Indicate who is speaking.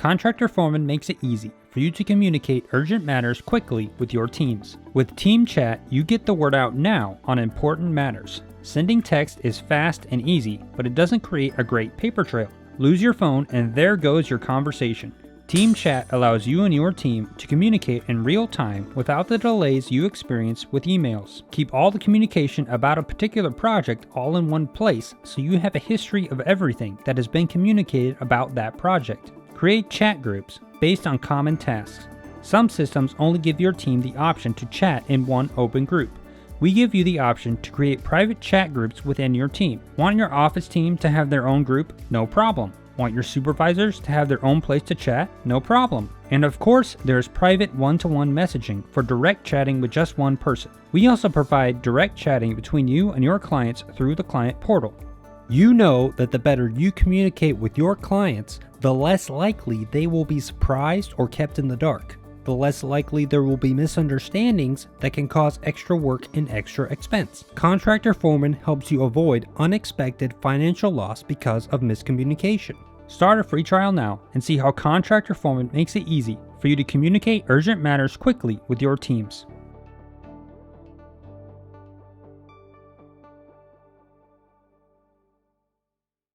Speaker 1: Contractor Foreman makes it easy for you to communicate urgent matters quickly with your teams. With Team Chat, you get the word out now on important matters. Sending text is fast and easy, but it doesn't create a great paper trail. Lose your phone and there goes your conversation. Team Chat allows you and your team to communicate in real time without the delays you experience with emails. Keep all the communication about a particular project all in one place so you have a history of everything that has been communicated about that project. Create chat groups based on common tasks. Some systems only give your team the option to chat in one open group. We give you the option to create private chat groups within your team. Want your office team to have their own group? No problem. Want your supervisors to have their own place to chat? No problem. And of course, there's private one-to-one messaging for direct chatting with just one person. We also provide direct chatting between you and your clients through the client portal. You know that the better you communicate with your clients, the less likely they will be surprised or kept in the dark. The less likely there will be misunderstandings that can cause extra work and extra expense. Contractor Foreman helps you avoid unexpected financial loss because of miscommunication. Start a free trial now and see how Contractor Foreman makes it easy for you to communicate urgent matters quickly with your teams.